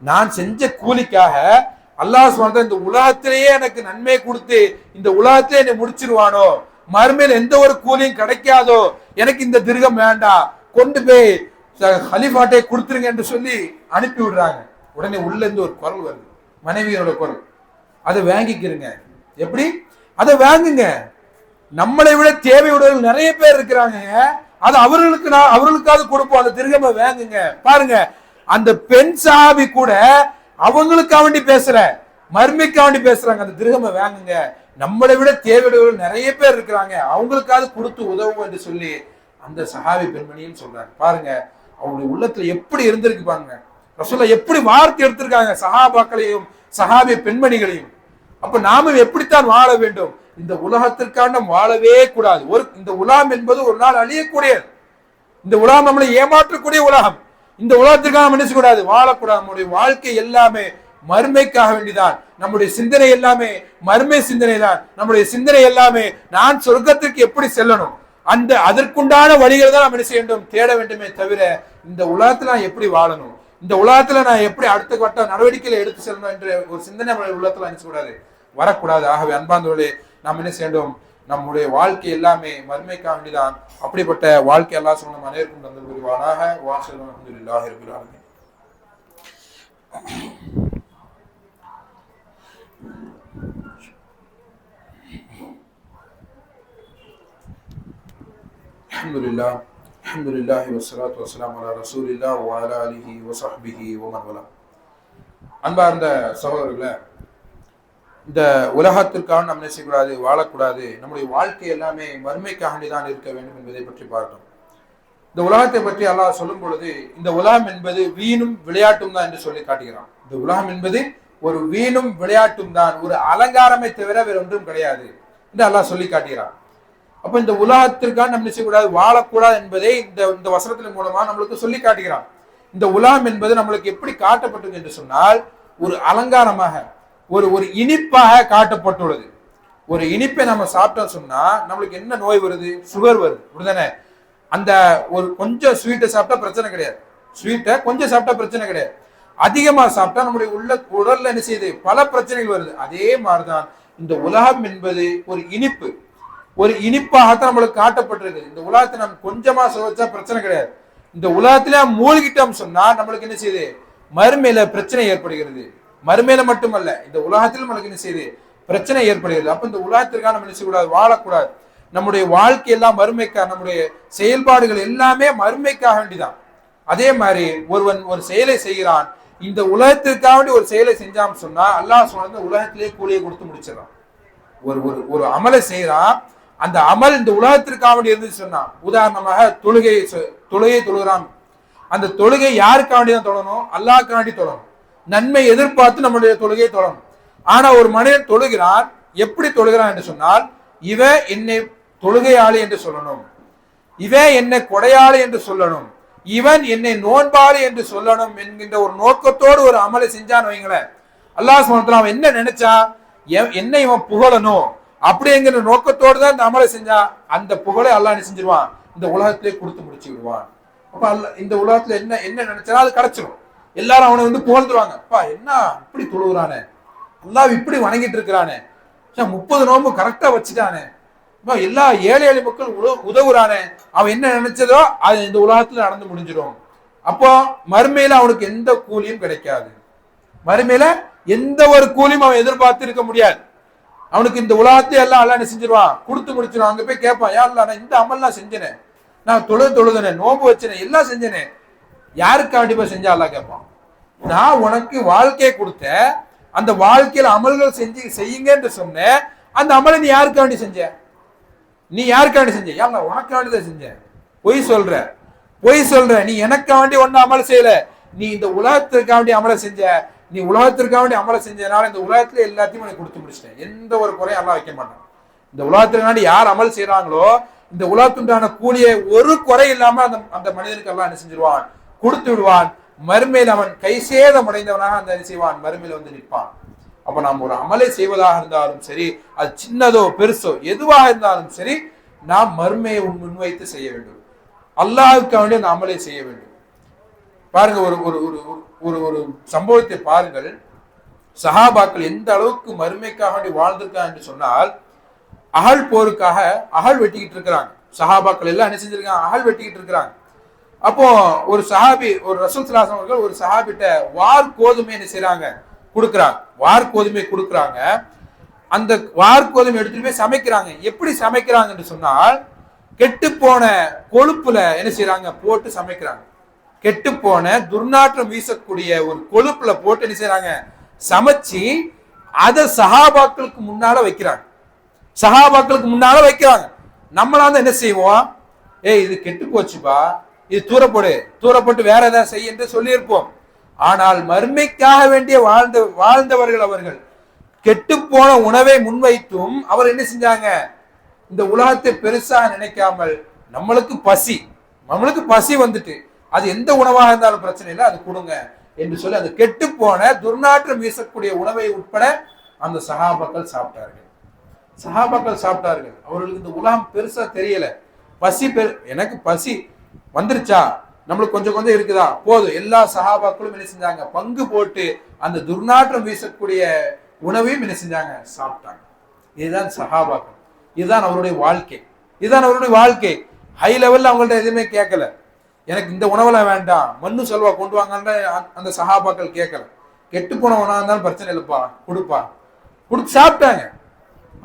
நான் செஞ்ச கூலிக்காக அல்லாஹ் சுப்ஹானஹு இந்த உலகத்திலேயே எனக்கு நன்மை கொடுத்து இந்த உலகத்திலே என்னை முடிச்சிருவானோ, மறுமையில் எந்த ஒரு கூலியும் கிடைக்காதோ, எனக்கு இந்த திர்கம் வேண்டாம், கொண்டு போய் ஹலீஃபாட்டை கொடுத்துருங்க என்று சொல்லி அனுப்பி விடுறாங்க. உடனே உள்ள இருந்து ஒரு குரல் வருது, மனைவியோட குரல், அதை வாங்கிக்கிறங்க. எப்படி? அதை வாங்குங்க, நம்மளை விட தேவையுடையவர்கள் நிறைய பேர் இருக்கிறாங்க, அது அவர்களுக்காவது கொடுப்போம், அந்த திர்கமை வாங்குங்க. பாருங்க, அந்த பெண் சஹாபி கூட அவங்களுக்காக வேண்டி பேசுற, மர்மைக்காக வேண்டி பேசுறாங்க, அந்த திர்கமை வாங்குங்க, நம்மளை விட தேவையுடையவர்கள் நிறைய பேர் இருக்கிறாங்க, அவங்களுக்காவது கொடுத்து உதவும் என்று சொல்லி அந்த சஹாபி பெண்மணியும் சொல்றாங்க. பாருங்க அவங்களுடைய உள்ளத்துல எப்படி இருந்திருக்கு பாருங்க, ரசூலுல்லாஹ் எப்படி வார்த்தை எடுத்திருக்காங்க சஹாபாக்களையும் சஹாபி பெண்மணிகளையும். அப்ப நாமும் எப்படித்தான் வாழ வேண்டும்? இந்த உலகத்திற்கான வாழவே கூடாது. இந்த உலகம் என்பது ஒரு நாள் அழியக்கூடியது. இந்த உலகம் நம்மளை ஏமாற்றக்கூடிய உலகம். இந்த உலகத்திற்காக நினைச்சக்கூடாது, வாழக்கூடாது. நம்முடைய வாழ்க்கை எல்லாமே மறுமைக்காக வேண்டிதான். நம்முடைய சிந்தனை எல்லாமே மறுமை சிந்தனை தான். நம்முடைய சிந்தனை எல்லாமே நான் சொர்க்கத்திற்கு எப்படி செல்லணும், அதற்குண்டான வழிகளை தான் நாம் என்ன செய்ய வேண்டும், தேட வேண்டுமே தவிர இந்த உலகத்துல நான் எப்படி வாழணும், இந்த உலகத்துல நான் எப்படி அடுத்த கட்ட நடவடிக்கைகளை எடுத்து செல்லணும் என்ற ஒரு சிந்தனை உள்ளத்துல நினைச்சக்கூடாது, வரக்கூடாது. ஆகவே அன்பார்ந்தவர்களே, நாம் என்ன செய்ய வேண்டும், நம்முடைய வாழ்க்கை எல்லாமே மறுமைக்காக வேண்டிதான். அப்படிப்பட்ட வாழ்க்கை அல்லாஹ் சுப்ஹானஹு அனைவருக்கும் தந்து புரிவானாக. வாஸில் அல்ஹம்துலில்லாஹி ரப்பில் ஆலமீன். அல்ஹம்துலில்லாஹி வஸ்ஸலாத்து வஸ்ஸலாமு அலா ரசூலில்லாஹ் வ அலா ஆலிஹி வ ஸஹ்பிஹி வ மன் வலா. அன்பார்ந்த சகோதரர்களே, இந்த உலகத்திற்காக நாம் என்ன செய்யக்கூடாது, வாழக்கூடாது. நம்முடைய வாழ்க்கை எல்லாமே மறுமைக்காக தான் இருக்க வேண்டும் என்பதை பற்றி பார்த்தோம். இந்த உலகத்தை பற்றி அல்லாஹ் சொல்லும் பொழுது, இந்த உலகம் என்பது வீணும் விளையாட்டும் தான் என்று சொல்லி காட்டுகிறான். இந்த உலகம் என்பது ஒரு வீணும் விளையாட்டும் தான், ஒரு அலங்காரமை தவிர வேற ஒன்றும் கிடையாது என்று அல்லாஹ் சொல்லி காட்டுகிறான். அப்ப இந்த உலகத்திற்காக நம்ம என்ன செய்யக்கூடாது, வாழக்கூடாது என்பதை இந்த வசனத்தின் மூலமா நம்மளுக்கு சொல்லி காட்டுகிறான். இந்த உலகம் என்பது நம்மளுக்கு எப்படி காட்டப்பட்டது என்று சொன்னால், ஒரு அலங்காரமாக, ஒரு இனிப்பாக காட்டப்பட்டுள்ளது. ஒரு இனிப்பை நம்ம சாப்பிட்டோம் சொன்னா நம்மளுக்கு என்ன நோய் வருது, சுகர் வருது, அப்படிதானே? அந்த ஒரு கொஞ்சம் ஸ்வீட்டை சாப்பிட்டா பிரச்சனை கிடையாது, ஸ்வீட்டை கொஞ்சம் சாப்பிட்டா பிரச்சனை கிடையாது. அதிகமா சாப்பிட்டா நம்முடைய உடல்ல என்ன செய்யுது, பல பிரச்சனைகள் வருது. அதே மாதிரிதான் இந்த உலகம் என்பது ஒரு இனிப்பு, ஒரு இனிப்பாகத்தான் நம்மளுக்கு காட்டப்பட்டிருக்கு. இந்த உலகத்தை நம்ம கொஞ்சமா சுவைச்சா பிரச்சனை கிடையாது. இந்த உலகத்திலே மூழ்கிட்டோம் சொன்னா நம்மளுக்கு என்ன செய்யுது, மறுமையில பிரச்சனை ஏற்படுகிறது. மறுமையில மட்டுமல்ல, இந்த உலகத்திலும் நம்மளுக்கு என்ன செய்யுது, பிரச்சனை ஏற்படுகிறது. அப்ப இந்த உலகத்திற்காக நம்ம என்ன செய்யக்கூடாது, வாழக்கூடாது. நம்முடைய வாழ்க்கை எல்லாம் மறுமைக்காக, நம்முடைய செயல்பாடுகள் எல்லாமே மறுமைக்காக வேண்டிதான். அதே மாதிரி ஒருவன் ஒரு செயலை செய்கிறான், இந்த உலகத்திற்காக வேண்டி ஒரு செயலை செஞ்சான்னு சொன்னா அல்லாஹ் சுப்ஹானஹு உலகத்திலேயே கூலியை கொடுத்து முடிச்சிடறான். ஒரு அமலை செய்யறான், அந்த அமல் இந்த உலகத்திற்காக வேண்டி இருந்து சொன்னா, உதாரணமாக தொழுகை தொழுகிறான், அந்த தொழுகை யாருக்காக வேண்டி தான் தொழணும், அல்லாஹ்க்காக வேண்டி தொழணும், நன்மை எதிர்பார்த்து நம்முடைய தொழுகையை தொழணும். ஆனா ஒரு மனிதன் தொழுகிறான், எப்படி தொழுகிறான் என்று சொன்னால், இவன் என்னை தொழுகையாளி என்று சொல்லணும், இவன் என்னை கொடையாளி என்று சொல்லணும், இவன் என்னை நோன்பாளி என்று சொல்லணும் என்கின்ற ஒரு நோக்கத்தோடு ஒரு அமலை செஞ்சான்னு வைங்களேன், அல்லாஹ் சுப்ஹானஹு வ தஆலா அவன் என்ன நினைச்சா, என்னை இவன் புகழணும் அப்படிங்கிற நோக்கத்தோடு தான் இந்த அமலை செஞ்சா, அந்த புகழை அல்லாஹ் என்ன செஞ்சிருவான், இந்த உலகத்திலே கொடுத்து முடிச்சு விடுவான். அப்ப இந்த உலகத்துல என்ன நினைச்சா அது கிடைச்சிடும். எல்லாரும் அவனை புகழ்ந்துருவாங்க, அப்பா என்ன இப்படி தொழுகிறானே, அல்லாஹ் இப்படி வணங்கிட்டு இருக்கிறானே, 30 நோம்பு கரெக்டா வச்சுட்டானே, எல்லா ஏழை மக்கள் உதவுறானே, அவன் என்ன நினைச்சதோ அது இந்த உலகத்துல நடந்து முடிஞ்சிடும். அப்போ மறுமையில அவனுக்கு எந்த கூலியும் கிடைக்காது. மறுமையில எந்த ஒரு கூலியும் அவன் எதிர்பார்த்து இருக்க முடியாது. அவனுக்கு இந்த உலகத்தை எல்லாம் அல்லாஹ் என்ன செஞ்சிருவான், கொடுத்து முடிச்சிருவான். அங்க போய் கேட்பான், யா அல்லாஹ் நான் இந்த அமல்லாம் செஞ்சேனே, நான் தொழுதுனே, நோம்பு வச்சேனே, எல்லாம் செஞ்சேனே, யாருக்காண்டி போய் செஞ்சா அல்லாஹ் கேட்பான். நான் உனக்கு வாழ்க்கையை கொடுத்தேன், அந்த வாழ்க்கையில அமல்கள் செய்யுங்க என்று சொன்னேன், அந்த அமலை நீ யாருக்காண்டி செஞ்ச, நீ யாருக்காண்டி செஞ்ச, யாருல உனக்காண்டி தான் செஞ்ச. பொய் சொல்ற, நீ எனக்காண்டி ஒன்னும் அமல் செய்யல, நீ இந்த உலகத்திற்காண்டி அமலை செஞ்ச, நீ உலகத்திற்காண்டி அமலை செஞ்சதுனால இந்த உலகத்துல எல்லாத்தையும் உனக்கு கொடுத்து முடிச்சிட்டேன், எந்த ஒரு குறையும் அல்லாஹ் வைக்க மாட்டான். இந்த உலகத்திற்காண்டி யார் அமல் செய்யறாங்களோ இந்த உலகத்துண்டான கூலியை ஒரு குறை இல்லாம அந்த மனிதனுக்கு எல்லாம் என்ன செஞ்சிருவான், கொடுத்து விடுவான். மறுமையில் அவன் கைசேதம் அடைந்தவனாக அந்த செய்வான், மறுமையில வந்து நிற்பான். அப்ப நாம் ஒரு அமலை செய்வதாக இருந்தாலும் சரி, அது சின்னதோ பெருசோ எதுவாக இருந்தாலும் சரி, நாம் மறுமையை முன்வைத்து செய்ய வேண்டும். அல்லாஹ்வுக்கு வேண்டிய அந்த அமலை செய்ய வேண்டும். பாருங்க, ஒரு ஒரு ஒரு ஒரு சம்பவத்தை பாருங்கள். சஹாபாக்கள் எந்த அளவுக்கு மறுமைக்காக வேண்டி வாழ்ந்திருக்காங்க என்று சொன்னால், அகழ் போருக்காக அகழ் வெட்டிக்கிட்டு இருக்கிறாங்க. சஹாபாக்கள் எல்லாம் என்ன செஞ்சிருக்காங்க, அகழ் வெட்டிக்கிட்டு இருக்கிறாங்க. அப்போ ஒரு சஹாபி, ஒரு ரசூல் ஸல்லல்லாஹு அலைஹி அவர்கள் ஒரு சஹாபிட்ட வார் கோதுமை என்ன செய்யறாங்க, கொடுக்குறாங்க. வார் கோதுமை கொடுக்குறாங்க. அந்த வார் கோதுமை எடுத்துட்டு போய் சமைக்கிறாங்க. எப்படி சமைக்கிறாங்க என்று சொன்னால், கெட்டு போன கொழுப்புல என்ன செய்யறாங்க, போட்டு சமைக்கிறாங்க. கெட்டு போன துர்நாற்றம் வீசக்கூடிய ஒரு கொழுப்புல போட்டு என்ன செய்யறாங்க, சமைச்சு அதை சஹாபாக்களுக்கு முன்னால வைக்கிறாங்க. சஹாபாக்களுக்கு முன்னால வைக்கிறாங்க. நம்மளா என்ன செய்வோம், ஏய் இது கெட்டு போச்சுப்பா, இது தூரப்பட்டு வேற ஏதாவது செய்ய என்று சொல்லியிருப்போம். ஆனால் மறுமைக்காக வேண்டிய வாழ்ந்தவர்கள் அவர்கள் கெட்டு போன உணவை முன்வைத்தும் அவர் என்ன செஞ்சாங்க, இந்த உலகத்தை பெருசா நினைக்காமல் நம்மளுக்கு பசி வந்துட்டு அது எந்த உணவாக இருந்தாலும் பிரச்சனை இல்லை, அது கொடுங்க என்று சொல்லி அந்த கெட்டு போன துர்நாற்றம் வீசக்கூடிய உணவை உட்பட அந்த சஹாபாக்கள் சாப்பிட்டார்கள். அவர்களுக்கு இந்த உலகம் பெருசா தெரியல. எனக்கு பசி வந்துருச்சா, நம்மளுக்கு கொஞ்சம் கொஞ்சம் இருக்குதா, போதும். எல்லா சஹாபாக்களும் என்ன செஞ்சாங்க, பங்கு போட்டு அந்த துர்நாற்றம் வீசக்கூடிய உணவையும் என்ன செஞ்சாங்க, சாப்பிட்டாங்க. இதுதான் சஹாபாக்கள், இதுதான் அவருடைய வாழ்க்கை. ஹை லெவல்ல அவங்கள்ட்ட எதுவுமே கேட்கல, எனக்கு இந்த உணவெல்லாம் வேண்டாம், மண்ணு செல்வா கொண்டு வாங்க அந்த சஹாபாக்கள் கேட்கல. கெட்டு போன உணவா இருந்தாலும் பிரச்சனை இல்லப்பா, கொடுத்து சாப்பிட்டாங்க.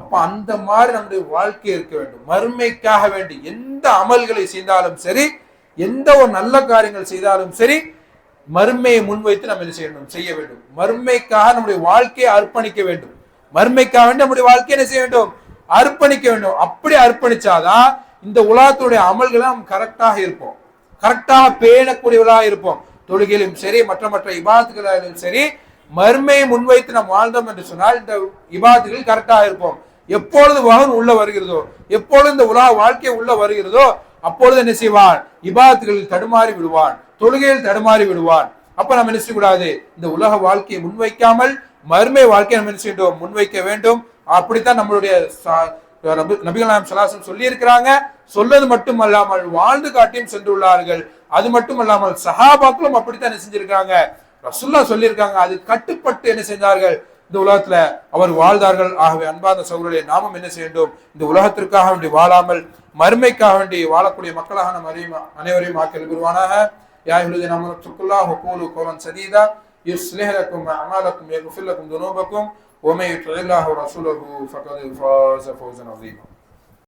அப்ப அந்த மாதிரி நம்முடைய வாழ்க்கை இருக்க வேண்டும். மறுமைக்காக வேண்டி எந்த அமல்களை செய்தாலும் சரி, எந்த ஒரு நல்ல காரியங்கள் செய்தாலும் சரி, மறுமையை முன்வைத்து நம்ம என்ன செய்ய வேண்டும். மறுமைக்காக நம்முடைய வாழ்க்கையை அர்ப்பணிக்க வேண்டும். மறுமைக்காக வேண்டி நம்முடைய வாழ்க்கையை என்ன செய்ய வேண்டும், அர்ப்பணிக்க வேண்டும். அப்படி அர்ப்பணிச்சாதான் இந்த உலகத்துடைய அமல்களை நாம் கரெக்டாக இருப்போம், கரெக்டாக பேணக்கூடியவர்களாக இருப்போம். தொழுகையிலும் சரி, மற்ற இபாதத்துகளிலும் சரி, மறுமையை முன்வைத்து நாம் வாழ்ந்தோம் என்று சொன்னால் இந்த இபாதத்துகள் கரெக்டாக இருப்போம். எப்பொழுது வகன் உள்ள வருகிறதோ, எப்பொழுது இந்த உலக வாழ்க்கை உள்ள வருகிறதோ, அப்பொழுது என்ன செய்வான், இபாதத்துகளில் தடுமாறி விடுவான், தொழுகையில் தடுமாறி விடுவான். அப்ப நம்ம என்ன செய்யக்கூடாது, இந்த உலக வாழ்க்கையை முன்வைக்காமல் மறுமை வாழ்க்கையை நம்ம என்ன செய்யணும், முன்வைக்க வேண்டும். அப்படித்தான் நம்மளுடைய நபிகள் நாயகம் ஸல்லல்லாஹு அலைஹி வஸல்லம் சொல்லி இருக்கிறாங்க. சொல்லது மட்டுமல்லாமல் வாழ்ந்து காட்டியும் சென்றுள்ளார்கள். அது மட்டுமல்லாமல் சஹாபாக்களும் அப்படித்தான் என்ன செஞ்சிருக்காங்க, ரசூலுல்லாஹ் சொல்லியிருக்காங்க. அது கட்டுப்பட்டு என்ன செஞ்சார்கள், இந்த உலகத்துல அவர் வாழ்ந்தார்கள். ஆகவே அன்பார்ந்த சகோதரர்களே, நாமும் என்ன செய்ய வேண்டும், இந்த உலகத்திற்காக வேண்டி வாழாமல் மறுமைக்காக வேண்டி வாழக்கூடிய மக்களாக நம் அனைவரையும் ஆக்கி புரிவானாக. யா அய்யுஹல்லதீன ஆமனூ தக்குல்லாஹ வகூலு கௌலன் சதீதா யுஸ்லிஹ் லக்கும் அஅமாலக்கும் வயக்ஃபிர் லக்கும் ذுனூபக்கும் வமன் யுத்திஇல்லாஹ வ ரசூலஹு ஃபகத் ஃபாஸ ஃபௌஸன் அஸீமா.